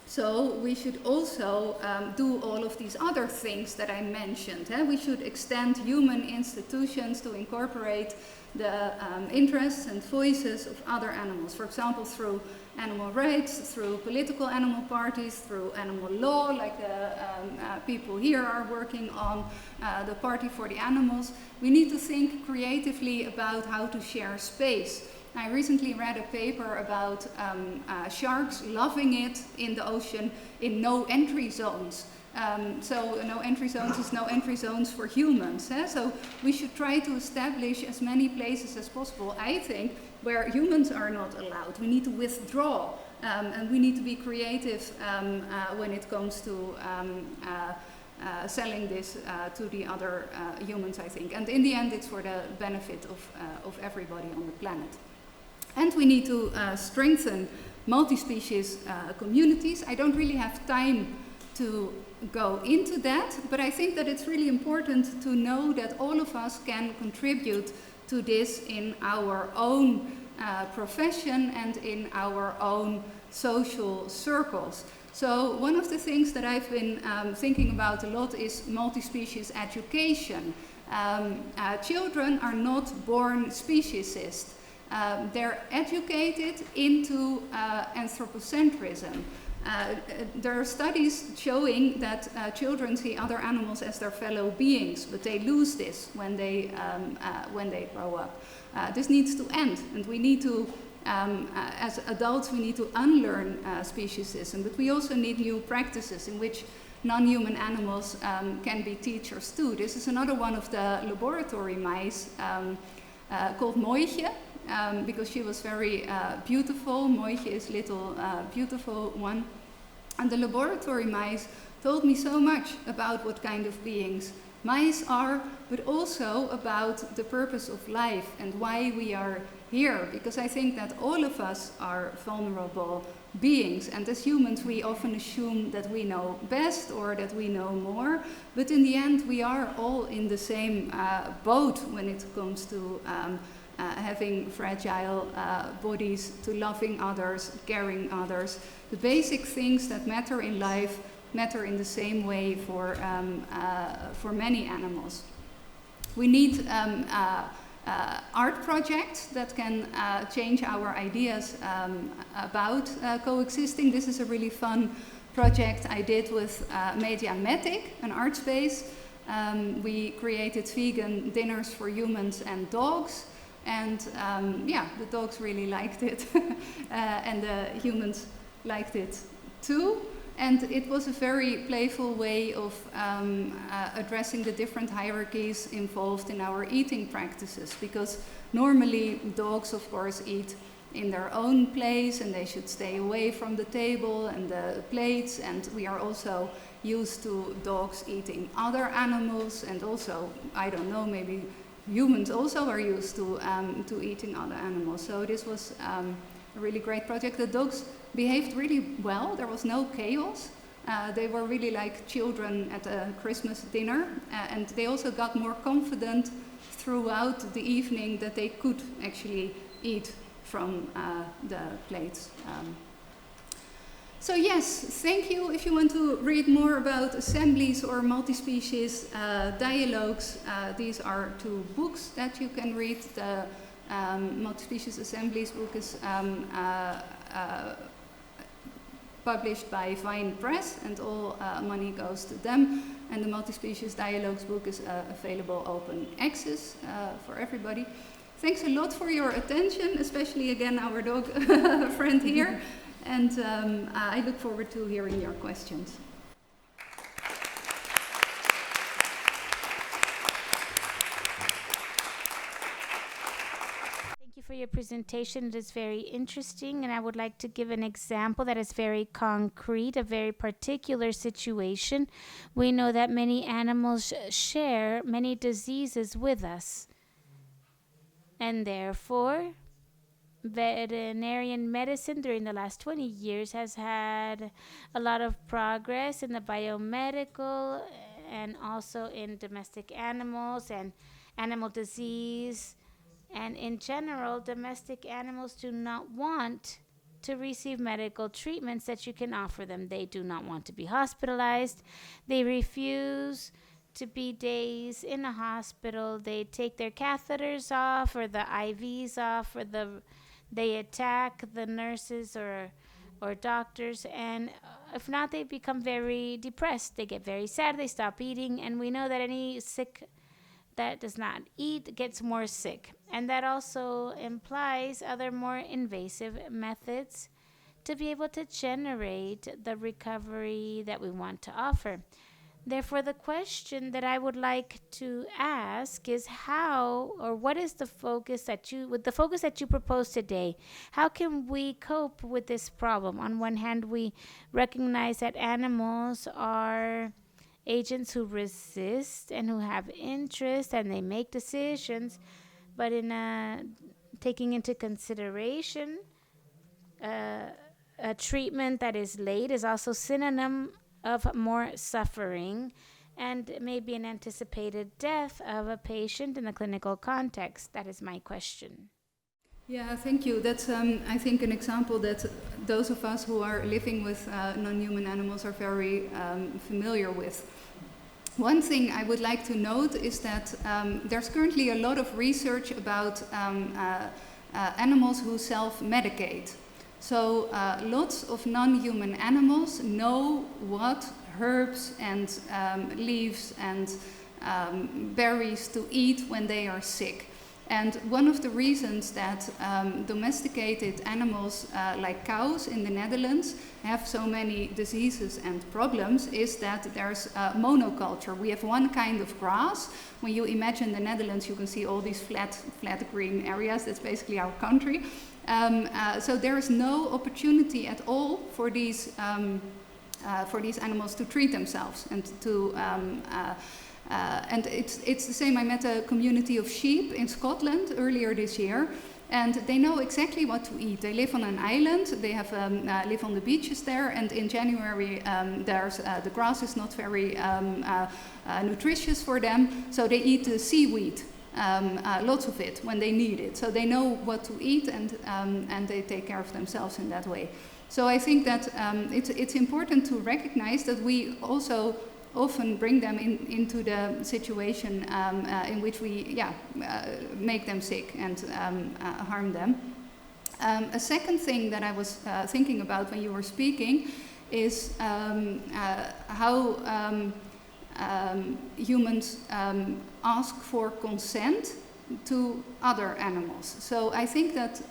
So we should also do all of these other things that I mentioned. We should extend human institutions to incorporate the interests and voices of other animals. For example, through animal rights, through political animal parties, through animal law, like the people here are working on, the Party for the Animals. We need to think creatively about how to share space. I recently read a paper about sharks loving it in the ocean in no entry zones. So no entry zones is no entry zones for humans. So we should try to establish as many places as possible, I think, where humans are not allowed. We need to withdraw, and we need to be creative when it comes to selling this to the other humans, I think. And in the end, it's for the benefit of everybody on the planet. And we need to strengthen multi-species communities. I don't really have time to go into that, but I think that it's really important to know that all of us can contribute to this in our own profession and in our own social circles. So one of the things that I've been thinking about a lot is multi-species education. Children are not born speciesist. They're educated into anthropocentrism. There are studies showing that children see other animals as their fellow beings, but they lose this when they grow up. This needs to end, and we need to, as adults, we need to unlearn speciesism, but we also need new practices in which non-human animals can be teachers too. This is another one of the laboratory mice called Meijer. Because she was very beautiful. Meijer is little beautiful one. And the laboratory mice told me so much about what kind of beings mice are, but also about the purpose of life and why we are here. Because I think that all of us are vulnerable beings, and as humans we often assume that we know best or that we know more, but in the end we are all in the same boat when it comes to having fragile bodies, to loving others, caring others. The basic things that matter in life matter in the same way for many animals. We need art projects that can change our ideas about coexisting. This is a really fun project I did with Mediamatic, an art space. We created vegan dinners for humans and dogs. And the dogs really liked it, and the humans liked it too. And it was a very playful way of addressing the different hierarchies involved in our eating practices, because normally dogs, of course, eat in their own place and they should stay away from the table and the plates, and we are also used to dogs eating other animals, and also, I don't know, maybe humans also are used to eating other animals. So this was a really great project. The dogs behaved really well. There was no chaos. They were really like children at a Christmas dinner, and they also got more confident throughout the evening that they could actually eat from the plates. So yes, thank you. If you want to read more about assemblies or multi-species dialogues, these are two books that you can read. The multi-species assemblies book is published by Vine Press, and all money goes to them. And the multi-species dialogues book is available open access for everybody. Thanks a lot for your attention, especially again our dog friend here. And I look forward to hearing your questions. Thank you for your presentation. It is very interesting, and I would like to give an example that is very concrete, a very particular situation. We know that many animals share many diseases with us, and therefore veterinarian medicine during the last 20 years has had a lot of progress in the biomedical and also in domestic animals and animal disease. And in general, domestic animals do not want to receive medical treatments that you can offer them. They do not want to be hospitalized. They refuse to be days in a hospital. They take their catheters off or the IVs off, or they attack the nurses or doctors, and if not, they become very depressed. They get very sad. They stop eating, and we know that any sick that does not eat gets more sick, and that also implies other more invasive methods to be able to generate the recovery that we want to offer. Therefore, the question that I would like to ask is how, or what is the focus that you propose today, how can we cope with this problem? On one hand, we recognize that animals are agents who resist and who have interest and they make decisions, but in taking into consideration a treatment that is late is also synonym of more suffering and maybe an anticipated death of a patient in a clinical context. That is my question. Yeah, thank you. That's, I think, an example that those of us who are living with non-human animals are very familiar with. One thing I would like to note is that there's currently a lot of research about animals who self-medicate. So lots of non-human animals know what herbs and leaves and berries to eat when they are sick. And one of the reasons that domesticated animals like cows in the Netherlands have so many diseases and problems is that there's monoculture. We have one kind of grass. When you imagine the Netherlands, you can see all these flat green areas. That's basically our country. So there is no opportunity at all for these animals to treat themselves and to and it's the same. I met a community of sheep in Scotland earlier this year, and they know exactly what to eat. They live on an island. They have live on the beaches there, and in January there's the grass is not very nutritious for them, so they eat the seaweed. Lots of it when they need it. So they know what to eat, and they take care of themselves in that way. So I think that it's important to recognize that we also often bring them into the situation in which we make them sick and harm them. A second thing that I was thinking about when you were speaking is how humans ask for consent to other animals. So I think that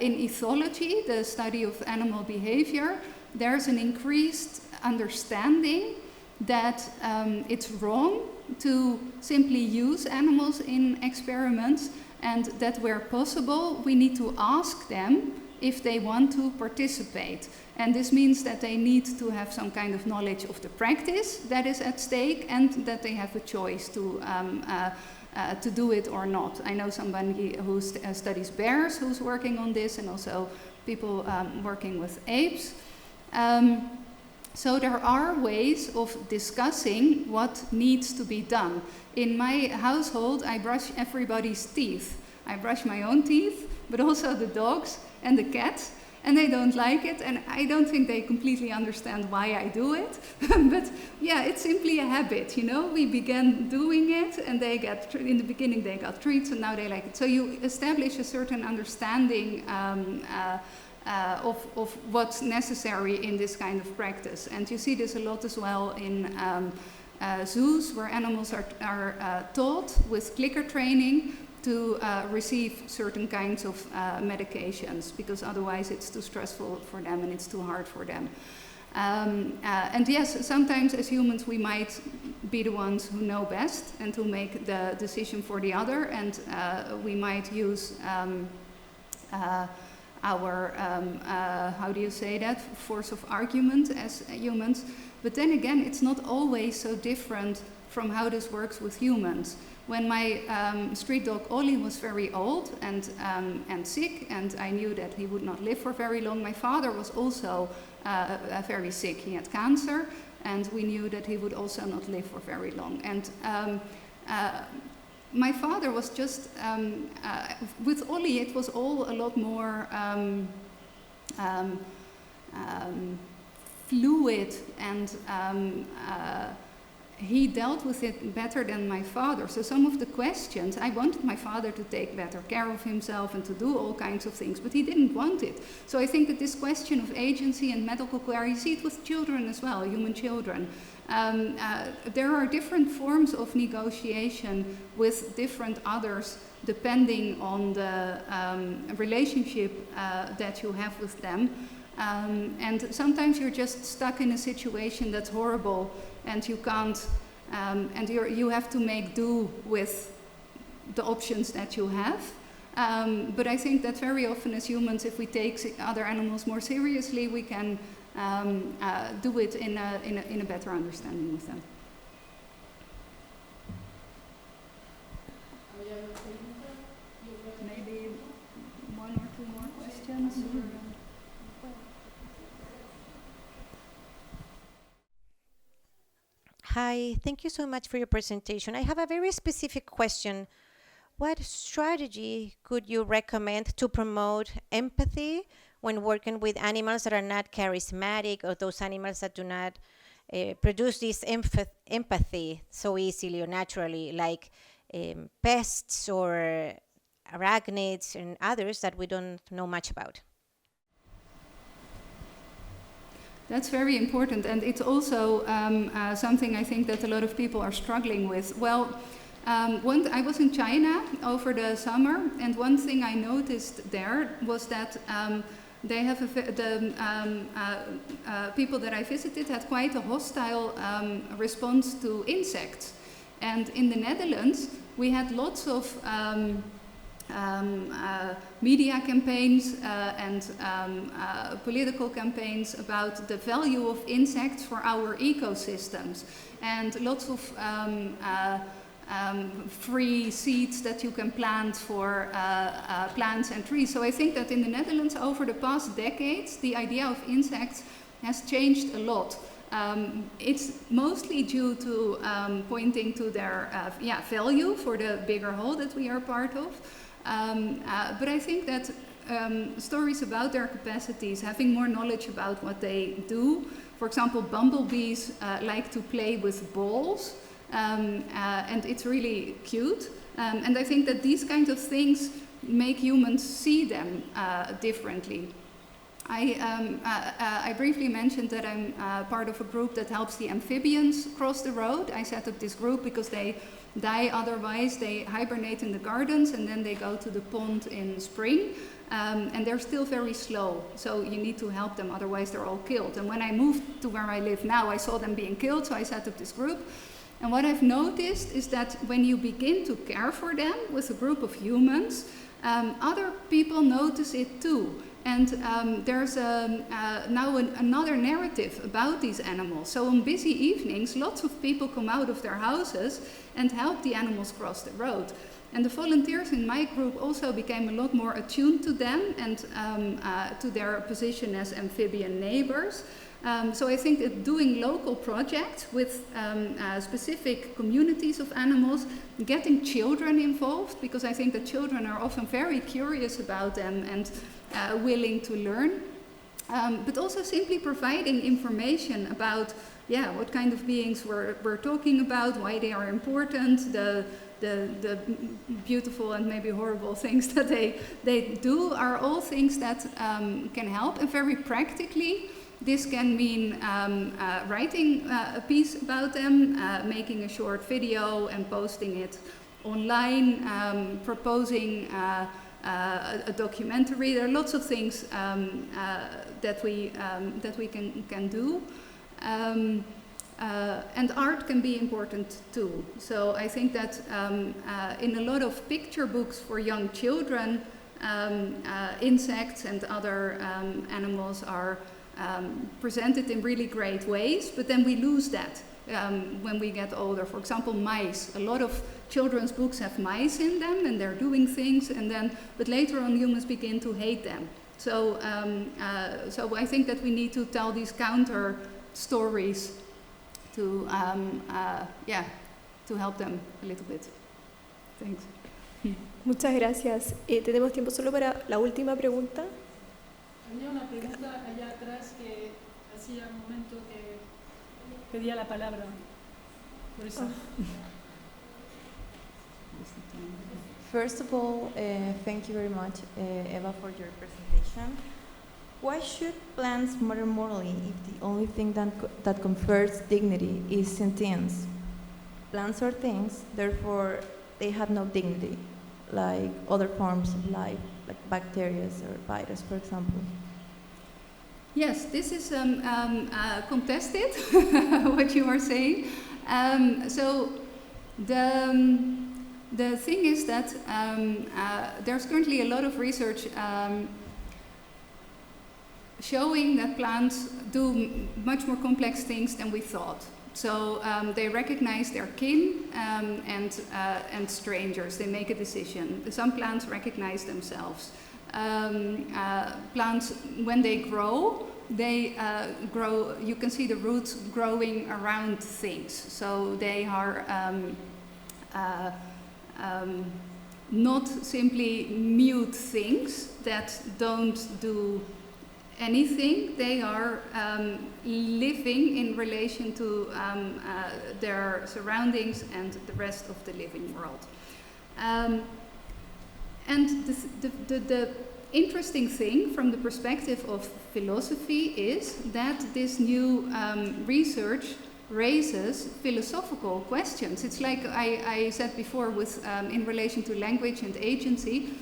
in ethology, the study of animal behavior, there's an increased understanding that it's wrong to simply use animals in experiments, and that where possible we need to ask them if they want to participate. And this means that they need to have some kind of knowledge of the practice that is at stake, and that they have a choice to do it or not. I know somebody who studies bears who's working on this, and also people working with apes. So there are ways of discussing what needs to be done. In my household, I brush everybody's teeth. I brush my own teeth, but also the dogs and the cats, and they don't like it, and I don't think they completely understand why I do it. But yeah, it's simply a habit, you know. We began doing it, and they get, in the beginning they got treats, and now they like it. So you establish a certain understanding of what's necessary in this kind of practice. And you see this a lot as well in zoos, where animals are taught with clicker training to receive certain kinds of medications, because otherwise it's too stressful for them and it's too hard for them. And yes, sometimes as humans we might be the ones who know best and who make the decision for the other, and we might use our, how do you say that, force of argument as humans. But then again, it's not always so different from how this works with humans. When my street dog Ollie was very old and sick, and I knew that he would not live for very long, my father was also very sick. He had cancer, and we knew that he would also not live for very long. And my father was just, with Ollie, it was all a lot more fluid, and he dealt with it better than my father. So some of the questions, I wanted my father to take better care of himself and to do all kinds of things, but he didn't want it. So I think that this question of agency and medical care, you see it with children as well, human children. There are different forms of negotiation with different others depending on the relationship that you have with them. And sometimes you're just stuck in a situation that's horrible and you can't, and you have to make do with the options that you have. But I think that very often as humans, if we take other animals more seriously, we can do it in a better understanding with them. Maybe one or two more questions. Hi, thank you so much for your presentation. I have a very specific question. What strategy could you recommend to promote empathy when working with animals that are not charismatic, or those animals that do not produce this empathy so easily or naturally, like pests or arachnids and others that we don't know much about? That's very important, and it's also something I think that a lot of people are struggling with. Well, I was in China over the summer, and one thing I noticed there was that they have people that I visited had quite a hostile response to insects. And in the Netherlands, we had lots of media campaigns and political campaigns about the value of insects for our ecosystems, and lots of free seeds that you can plant for plants and trees. So I think that in the Netherlands over the past decades, the idea of insects has changed a lot. It's mostly due to pointing to their value for the bigger whole that we are part of. But I think that stories about their capacities, having more knowledge about what they do. For example, bumblebees like to play with balls, and it's really cute. And I think that these kinds of things make humans see them differently. I briefly mentioned that I'm part of a group that helps the amphibians cross the road. I set up this group because they die otherwise. They hibernate in the gardens and then they go to the pond in spring. And they're still very slow, so you need to help them, otherwise they're all killed. And when I moved to where I live now, I saw them being killed, so I set up this group. And what I've noticed is that when you begin to care for them with a group of humans, other people notice it too. And there's now another narrative about these animals. So on busy evenings, lots of people come out of their houses and help the animals cross the road. And the volunteers in my group also became a lot more attuned to them and to their position as amphibian neighbors. So I think that doing local projects with specific communities of animals, getting children involved, because I think that children are often very curious about them and willing to learn, but also simply providing information about what kind of beings we're talking about, why they are important, the beautiful and maybe horrible things that they do are all things that can help. And very practically, this can mean writing a piece about them, making a short video and posting it online, proposing a documentary. There are lots of things that we can do. And art can be important too. So I think that in a lot of picture books for young children, insects and other animals are presented in really great ways, but then we lose that when we get older. For example, mice. A lot of children's books have mice in them and they're doing things, but later on humans begin to hate them. So I think that we need to tell these counter stories to help them a little bit. Thanks. Muchas gracias. Tenemos tiempo solo para la última pregunta. Había una pregunta allá atrás que hacía un momento que pedía la palabra. Por eso. First of all, thank you very much, Eva, for your presentation. Why should plants matter morally if the only thing that confers dignity is sentience? Plants are things, therefore they have no dignity, like other forms of life, like bacteria or virus, for example. Yes, this is contested, what you are saying. So the thing is that there's currently a lot of research showing that plants do much more complex things than we thought. So they recognize their kin and strangers. They make a decision. Some plants recognize themselves. Plants, when they grow, grow. You can see the roots growing around things. So they are not simply mute things that don't do anything. They are living in relation to their surroundings and the rest of the living world. And the interesting thing from the perspective of philosophy is that this new research raises philosophical questions. It's like I said before with in relation to language and agency.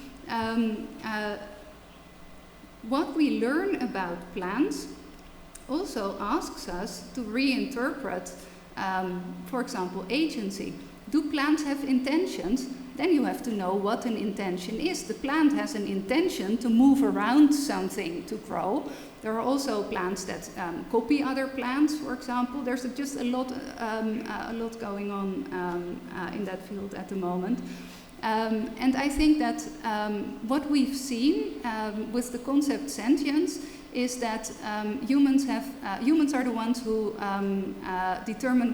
What we learn about plants also asks us to reinterpret, for example, agency. Do plants have intentions? Then you have to know what an intention is. The plant has an intention to move around something to grow. There are also plants that copy other plants, for example. There's just a lot going on in that field at the moment. And I think that what we've seen with the concept sentience is that humans are the ones who determine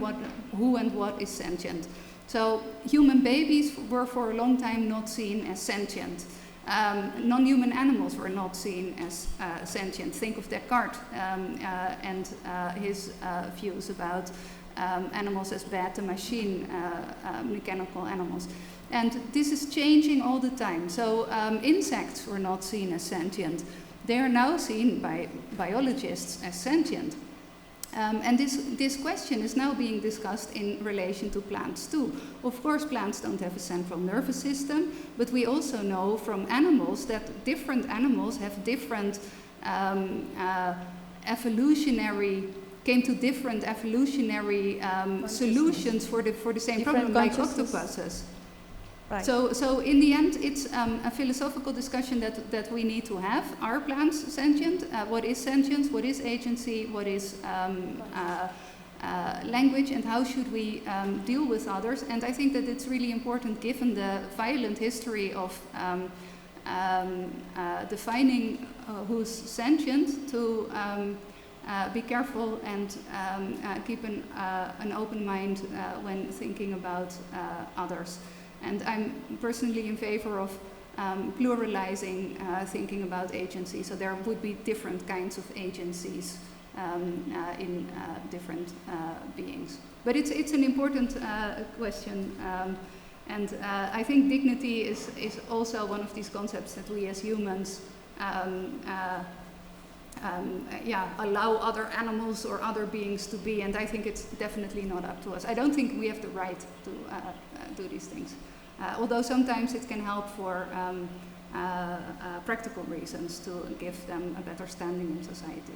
who and what is sentient. So human babies were for a long time not seen as sentient. Non-human animals were not seen as sentient. Think of Descartes and his views about animals as bête machine, mechanical animals. And this is changing all the time. So insects were not seen as sentient. They are now seen by biologists as sentient. And this question is now being discussed in relation to plants too. Of course, plants don't have a central nervous system, but we also know from animals that different animals have different came to different evolutionary solutions for the same problem, like octopuses. Right. So in the end, it's a philosophical discussion that we need to have. Are plants sentient? What is sentience? What is agency? What is language? And how should we deal with others? And I think that it's really important, given the violent history of defining who's sentient, to be careful and keep an open mind when thinking about others. And I'm personally in favor of pluralizing thinking about agency. So there would be different kinds of agencies in different beings. But it's an important question. And I think dignity is also one of these concepts that we as humans allow other animals or other beings to be. And I think it's definitely not up to us. I don't think we have the right to do these things. Although sometimes it can help for practical reasons to give them a better standing in society.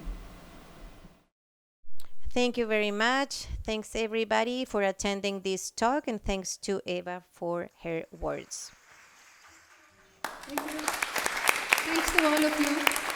Thank you very much. Thanks everybody for attending this talk, and thanks to Eva for her words. Thank you. Thanks to all of you.